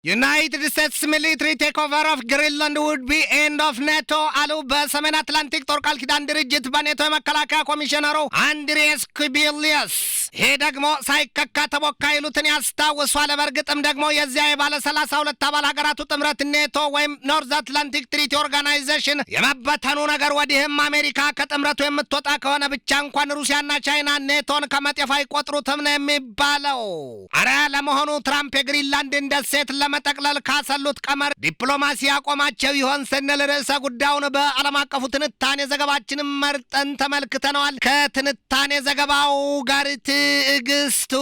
United States military takeover of Greenland would be end of NATO አሉ በሰሜን አትላንቲክ ጦር ቃል ኪዳን ድርጅት በኔቶ የመከላከያ ኮሚሽነሩ አንድሪያስ ኩቢሊየስ ይሄ ደግሞ ሳይከካ ተቦካ ይሉትን ያስታውሷል። በርግጥም ደግሞ የዚያ የባለ 32 አባል ሀገራቱ ጥምረት ኔቶ ወይም ኖርዝ አትላንቲክ ትሪቲ ኦርጋናይዜሽን የመበተኑ ነገር ወዲህም አሜሪካ ከጥምረቱ የምትወጣ ከሆነ ብቻ እንኳን ሩሲያና ቻይና ኔቶን ከመጤፍ አይቆጥሩትም ነው የሚባለው። አረ ለመሆኑ ትራምፕ የግሪንላንድን ደሴት ለመጠቅለል ካሰሉት ቀመር ዲፕሎማሲ ያቆማቸው ይሆን ስንል ርዕሰ ጉዳዩን በዓለም አቀፉ ትንታኔ ዘገባችንን መርጠን ተመልክተነዋል። ከትንታኔ ዘገባው ጋር ትዕግስቱ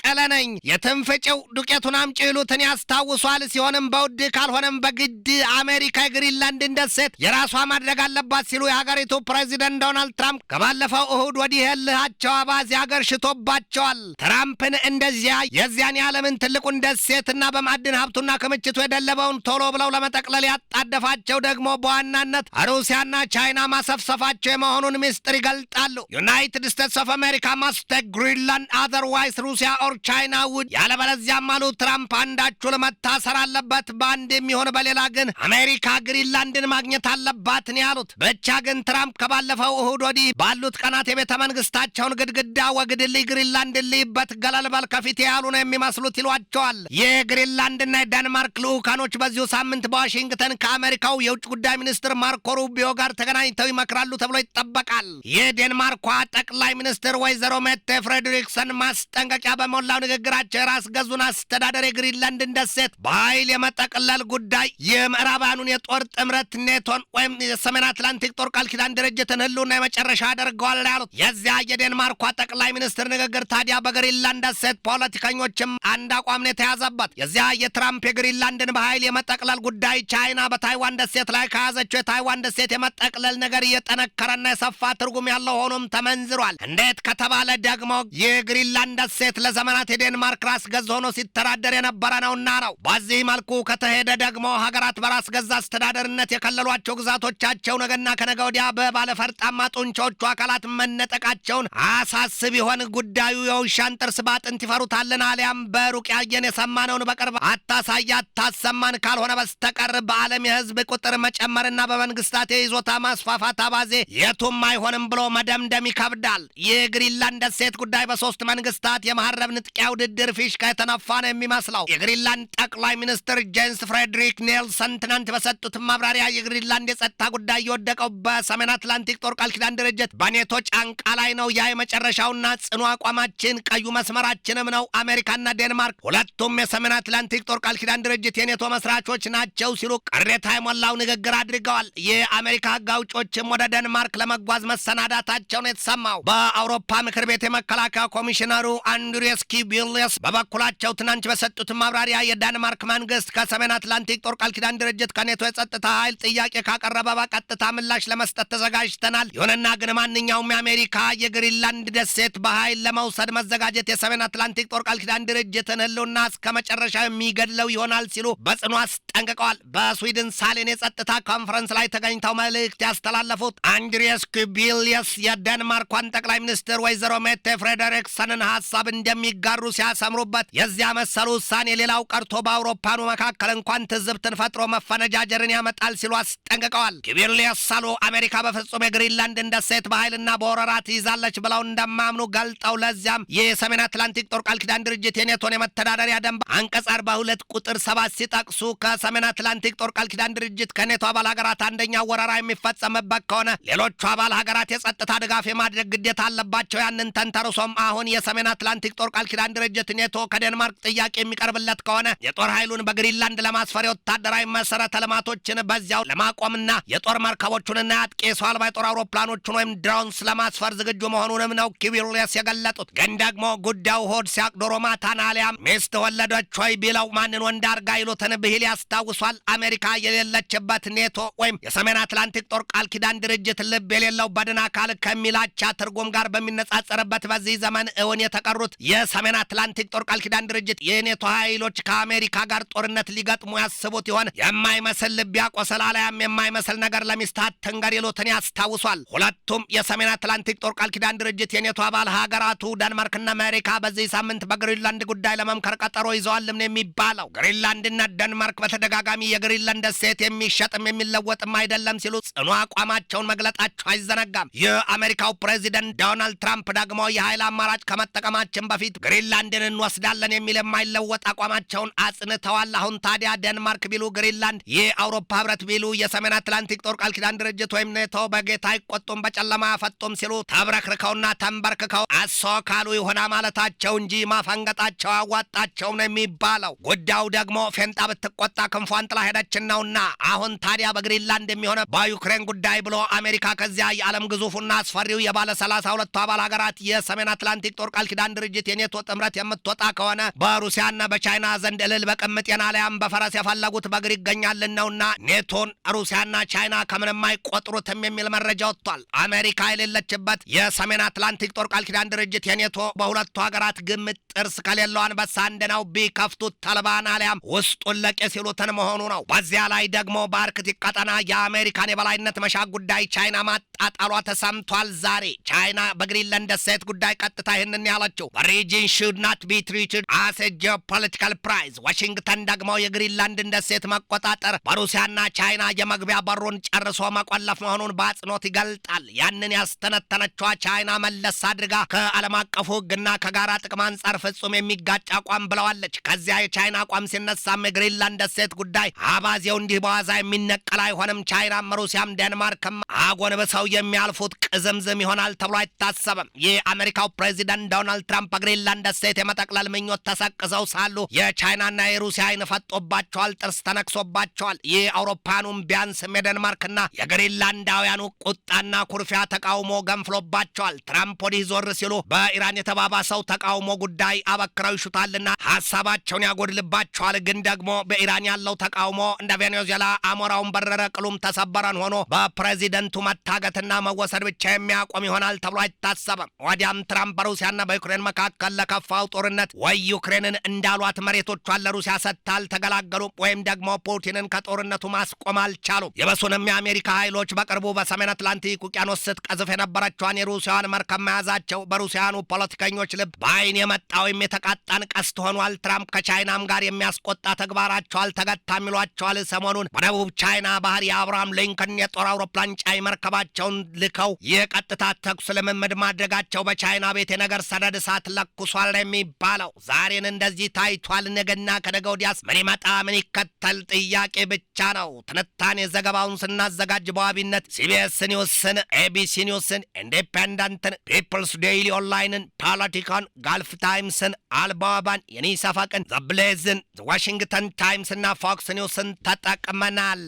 ቀለነኝ የትንፍጭው ዱቄቱን አምጪ ይሉትን ያስታውሷል። ሲሆንም በውድ ካልሆነም በግድ አሜሪካ የግሪንላንድን ደሴት የራሷ ማድረግ አለባት ሲሉ የሀገሪቱ ፕሬዚደንት ዶናልድ ትራምፕ ከባለፈው እሁድ ወዲህ ያልሃቸው አባዜ ሀገር ሽቶባቸዋል። ትራምፕን እንደዚያ የዚያን የዓለምን ትልቁን ደሴትና በማዕድን ሀብቱና ክምችቱ የደለበውን ቶሎ ብለው ለመጠቅለል ያጣደፋቸው ደግሞ በዋናነት ሩሲያና ቻይና ማሰፍሰፋቸው የመሆኑን ምስጢር ይገልጣሉ። ዩናይትድ ስቴትስ ኦፍ አሜሪካ ማስት ቴክ ግሪንላንድ አዘርዋይስ ሩሲያ ቻይና ውድ ያለበለዚያም አሉ ትራምፕ አንዳችሁ ለመታሰር አለበት፣ በአንድ የሚሆን በሌላ ግን አሜሪካ ግሪንላንድን ማግኘት አለባት ነው ያሉት። ብቻ ግን ትራምፕ ከባለፈው እሁድ ወዲህ ባሉት ቀናት የቤተ መንግስታቸውን ግድግዳ ወግድልኝ ግሪንላንድን ልይበት ገለልበል ከፊት ያሉ ነው የሚመስሉት ይሏቸዋል። የግሪንላንድና የዳንማርክ ልዑካኖች በዚሁ ሳምንት በዋሽንግተን ከአሜሪካው የውጭ ጉዳይ ሚኒስትር ማርኮ ሩቢዮ ጋር ተገናኝተው ይመክራሉ ተብሎ ይጠበቃል። የዴንማርኳ ጠቅላይ ሚኒስትር ወይዘሮ ሜቴ ፍሬድሪክሰን ማስጠንቀቂያ በሞላው ንግግራቸው የራስ ገዙን አስተዳደር የግሪንላንድን ደሴት በኃይል የመጠቅለል ጉዳይ የምዕራባውያኑን የጦር ጥምረት ኔቶን ወይም የሰሜን አትላንቲክ ጦር ቃል ኪዳን ድርጅትን ህልውና የመጨረሻ ያደርገዋል ያሉት የዚያ የዴንማርኳ ጠቅላይ ሚኒስትር ንግግር ታዲያ በግሪንላንድ ደሴት ፖለቲከኞችም አንድ አቋም ነው የተያዘበት። የዚያ የትራምፕ የግሪንላንድን በኃይል የመጠቅለል ጉዳይ ቻይና በታይዋን ደሴት ላይ ከያዘችው የታይዋን ደሴት የመጠቅለል ነገር እየጠነከረና የሰፋ ትርጉም ያለው ሆኖም ተመንዝሯል። እንዴት ከተባለ ደግሞ የግሪንላንድ ደሴት ለዘመናት የዴንማርክ ራስ ገዝ ሆኖ ሲተዳደር የነበረ ነውና ነው። በዚህ መልኩ ከተሄደ ደግሞ ሀገራት በራስ ገዝ አስተዳደርነት የከለሏቸው ግዛቶቻቸው ነገና ከነገ ወዲያ በባለፈርጣማ ጡንቻዎቹ አካላት መነጠቃቸውን አሳስብ ይሆን ጉዳዩ? የውሻን ጥርስ ባጥንት ይፈሩታልን? አሊያም በሩቅ ያየን የሰማነውን በቅርብ አታሳይ አታሰማን ካልሆነ በስተቀር በዓለም የህዝብ ቁጥር መጨመርና በመንግስታት የይዞታ ማስፋፋት አባዜ የቱም አይሆንም ብሎ መደምደም ይከብዳል። የግሪንላንድ ደሴት ጉዳይ በሶስት መንግስታት የማህረብ ንጥቂያ ውድድር ፊሽካ የተነፋ ነው የሚመስለው። የግሪንላንድ ጠቅላይ ሚኒስትር ጄንስ ፍሬድሪክ ኔልሰን ትናንት በሰጡት ማብራሪያ የግሪንላንድ የጸጥታ ጉዳይ የወደቀው በሰሜን አትላንቲክ ጦር ቃል ኪዳን ድርጅት በኔቶ ጫንቃ ላይ ነው። ያ የመጨረሻውና ጽኑ አቋማችን ቀዩ መስመራችንም ነው። አሜሪካና ዴንማርክ ሁለቱም የሰሜን አትላንቲክ ጦር ቃል ኪዳን ድርጅት የኔቶ መስራቾች ናቸው ሲሉ ቅሬታ የሞላው ንግግር አድርገዋል። የአሜሪካ ህግ አውጪዎችም ወደ ዴንማርክ ለመጓዝ መሰናዳታቸው ነው የተሰማው። በአውሮፓ ምክር ቤት የመከላከያ ኮሚሽነሩ አንድሪያስ ኩቢሊየስ በበኩላቸው ትናንት በሰጡት ማብራሪያ የዳንማርክ መንግስት ከሰሜን አትላንቲክ ጦር ቃል ኪዳን ድርጅት ከኔቶ የጸጥታ ኃይል ጥያቄ ካቀረበ በቀጥታ ምላሽ ለመስጠት ተዘጋጅተናል። ይሁንና ግን ማንኛውም የአሜሪካ የግሪንላንድ ደሴት በኃይል ለመውሰድ መዘጋጀት የሰሜን አትላንቲክ ጦር ቃል ኪዳን ድርጅትን ህልውና እስከ መጨረሻ የሚገድለው ይሆናል ሲሉ በጽኑ አስጠንቅቀዋል። በስዊድን ሳሌን የጸጥታ ኮንፈረንስ ላይ ተገኝተው መልእክት ያስተላለፉት አንድሪያስ ኩቢሊየስ የዴንማርኳን ጠቅላይ ሚኒስትር ወይዘሮ ሜቴ ፍሬድሪክሰንን ሀሳብ እንደሚጋሩ ሲያሰምሩበት የዚያ መሰሉ ውሳኔ ሌላው ቀርቶ በአውሮፓኑ መካከል እንኳን ትዝብትን ፈጥሮ መፈነጃጀርን ያመጣል ሲሉ አስጠንቅቀዋል። ኩቢሊየስ ሳሉ አሜሪካ በፍጹም የግሪንላንድን ደሴት በኃይልና በወረራ ትይዛለች ብለው እንደማምኑ ገልጠው ለዚያም የሰሜን አትላንቲክ ጦር ቃል ኪዳን ድርጅት የኔቶን የመተዳደሪያ ደንብ አንቀጽ 42 ቁጥር 7 ሲጠቅሱ ከሰሜን አትላንቲክ ጦር ቃል ኪዳን ድርጅት ከኔቶ አባል ሀገራት አንደኛው ወረራ የሚፈጸምበት ከሆነ ሌሎቹ አባል ሀገራት የጸጥታ ድጋፍ የማድረግ ግዴታ አለባቸው። ያንን ተንተርሶም አሁን የሰሜን አትላንቲክ ጦር ቃል ኪዳን ድርጅት ኔቶ ከዴንማርክ ጥያቄ የሚቀርብለት ከሆነ የጦር ኃይሉን በግሪንላንድ ለማስፈር የወታደራዊ መሰረተ ልማቶችን በዚያው ለማቆምና የጦር መርከቦቹንና የአጥቂ ሰው አልባ የጦር አውሮፕላኖቹን ወይም ድሮንስ ለማስፈር ዝግጁ መሆኑንም ነው ኩቢሊየስ የገለጡት። ግን ደግሞ ጉዳዩ ሆድ ሲያቅዶሮ ማታን አሊያም ሚስት ወለዶች ሆይ ቢለው ማንን ወንድ አርጋ ይሉትን ብሂል ያስታውሷል። አሜሪካ የሌለችበት ኔቶ ወይም የሰሜን አትላንቲክ ጦር ቃል ኪዳን ድርጅት ልብ የሌለው በድን አካል ከሚላቻ ትርጉም ጋር በሚነጻጸርበት በዚህ ዘመን እውን የተቀሩት የሰሜን አትላንቲክ ጦር ቃል ኪዳን ድርጅት የኔቶ ኃይሎች ከአሜሪካ ጋር ጦርነት ሊገጥሙ ያስቡት ይሆን? የማይመስል ልብ ያቆሰል አለያም የማይመስል ነገር ለሚስት አትንገር ይሉትን ያስታውሷል። ሁለቱም የሰሜን አትላንቲክ ጦር ቃል ኪዳን ድርጅት የኔቶ አባል ሀገራቱ ዴንማርክና አሜሪካ በዚህ ሳምንት በግሪንላንድ ጉዳይ ለመምከር ቀጠሮ ይዘዋልም ነው የሚባለው። ግሪንላንድና ዴንማርክ በተደጋጋሚ የግሪንላንድ ደሴት የሚሸጥም የሚለወጥም አይደለም ሲሉ ጽኑ አቋማቸውን መግለጣቸው አይዘነጋም። የአሜሪካው ፕሬዚደንት ዶናልድ ትራምፕ ደግሞ የኃይል አማራጭ ከመጠቀማችን በፊት ግሪንላንድን እንወስዳለን የሚል የማይለወጥ አቋማቸውን አጽንተዋል። አሁን ታዲያ ዴንማርክ ቢሉ ግሪንላንድ፣ የአውሮፓ ህብረት ቢሉ የሰሜን አትላንቲክ ጦር ቃል ኪዳን ድርጅት ወይም ኔቶ በጌታ አይቆጡም በጨለማ ያፈጡም ሲሉ ተብረክርከውና ተንበርክከው አሶካሉ ይሆና ማለታቸው እንጂ ማፈንገጣቸው አዋጣቸው ነው የሚባለው። ጉዳዩ ደግሞ ፌንጣ ብትቆጣ ክንፏን ጥላ ሄደችን ነውና አሁን ታዲያ በግሪንላንድ የሚሆነ በዩክሬን ጉዳይ ብሎ አሜሪካ ከዚያ የዓለም ግዙፉና አስፈሪው የባለ 32 አባል ሀገራት የሰሜን አትላንቲክ ጦር ቃል ኪዳን ድርጅት የኔቶ ጥምረት የምትወጣ ከሆነ በሩሲያና በቻይና ዘንድ እልል በቅምጤና ላያም በፈረስ የፈለጉት በእግር ይገኛልን ነውና ኔቶን ሩሲያና ቻይና ከምንም አይቆጥሩትም የሚል መረጃ ወጥቷል። አሜሪካ የሌለችበት የሰሜን አትላንቲክ ጦር ቃል ኪዳን ድርጅት የኔቶ በሁለቱ ሀገራት ግምት ጥርስ ከሌለው አንበሳ እንደናው ቢከፍቱት ተልባን አሊያም ውስጡን ለቄ ሲሉትን መሆኑ ነው። በዚያ ላይ ደግሞ በአርክቲክ ቀጠና የአሜሪካን የበላይነት መሻት ጉዳይ ቻይና ማጣጣሏ ተሰምቷል። ዛሬ ቻይና በግሪንላንድ ደሴት ጉዳይ ቀጥታ ይህንን ያለችው በሪጅን ሹድ ናት ቢ ትሪትድ አስ ኤ ጂኦፖለቲካል ፕራይዝ። ዋሽንግተን ደግሞ የግሪንላንድን ደሴት መቆጣጠር በሩሲያና ቻይና የመግቢያ በሩን ጨርሶ መቆለፍ መሆኑን በአጽንኦት ይገልጣል። ያንን ያስተነተነችዋ ቻይና መለስ አድርጋ ከዓለም አቀፉ ሕግና ከጋራ ጥቅም አንጻር ፍጹም የሚጋጭ አቋም ብለዋለች። ከዚያ የቻይና አቋም ሲነሳም የግሪንላንድ ደሴት ጉዳይ አባዜው እንዲህ በዋዛ የሚነቀል አይሆንም። ቻይናም ሩሲያም ዴንማርክም አጎንብሰው የሚያልፉት ቅዝምዝም ይሆናል ተብሎ አይታሰብም። የአሜሪካው ፕሬዚደንት ዶናልድ ትራምፕ በግሪንላንድ ደሴት የመጠቅለል ምኞት ተሰቅዘው ሳሉ የቻይናና የሩሲያ አይን ፈጦባቸዋል፣ ጥርስ ተነክሶባቸዋል። የአውሮፓኑም ቢያንስም የዴንማርክና የግሪንላንዳውያኑ ቁጣና ኩርፊያ ተቃውሞ ገንፍሎባቸዋል። ትራምፕ ወዲህ ዞር ሲሉ በኢራን የተባባሰው ተቃውሞ ጉዳይ አበክረው ይሹታልና ሀሳባቸውን ያጎድልባቸዋል። ግን ደግሞ በኢራን ያለው ተቃውሞ እንደ ቬኔዙዌላ አሞራውን በረረ ቅሉም ተሰበረን ሆኖ በፕሬዚደንቱ መታገትና መወሰድ ብቻ የሚያቆም ይሆናል ተብሎ አይታሰብም። ወዲያም ትራምፕ በሩሲያና በዩክሬን መካከል ለከፋው ጦርነት ወይ ዩክሬንን እንዳሏት መሬቶቿን ለሩሲያ ሰጥታ አልተገላገሉም፣ ወይም ደግሞ ፑቲንን ከጦርነቱ ማስቆም አልቻሉም። የበሱንም የአሜሪካ ኃይሎች በቅርቡ በሰሜን አትላንቲክ ውቅያኖስ ስትቀዝፍ የነበረችዋን የሩሲያን መርከብ መያዛቸው በሩሲያኑ ፖለቲከኞች ልብ በአይን የመጣውም የተቃጣን ቀስት ሆኗል። ትራምፕ ከቻይናም ጋር የሚያስቆጣ ተግባራቸው አልተገታም ይሏቸዋል። ሰሞኑን በደቡብ ቻይና ባህር የአብርሃም ሊንከን የጦር አውሮፕላን ጫይ መርከባቸውን ልከው የቀጥታ ተኩስ ልምምድ ማድረጋቸው በቻይና ቤት የነገር ሰደድ እሳት ለኩሷል የሚባለው ዛሬን እንደዚህ ታይቷል። ነገና ከነገ ወዲያስ ምን ይመጣ ምን ይከተል ጥያቄ ብቻ ነው። ትንታኔ ዘገባውን ስናዘጋጅ በዋቢነት ሲቢኤስ ኒውስን፣ ኤቢሲ ኒውስን፣ ኢንዲፔንደንትን፣ ፒፕልስ ዴይሊ ኦንላይንን፣ ፖለቲካን፣ ጋልፍ ታይምስን፣ አልባባን፣ የኒሰፋቅን፣ ዘብሌዝን፣ ዋሽንግተን ታይምስና ፎክስ ኒውስን ተጠቅመናል።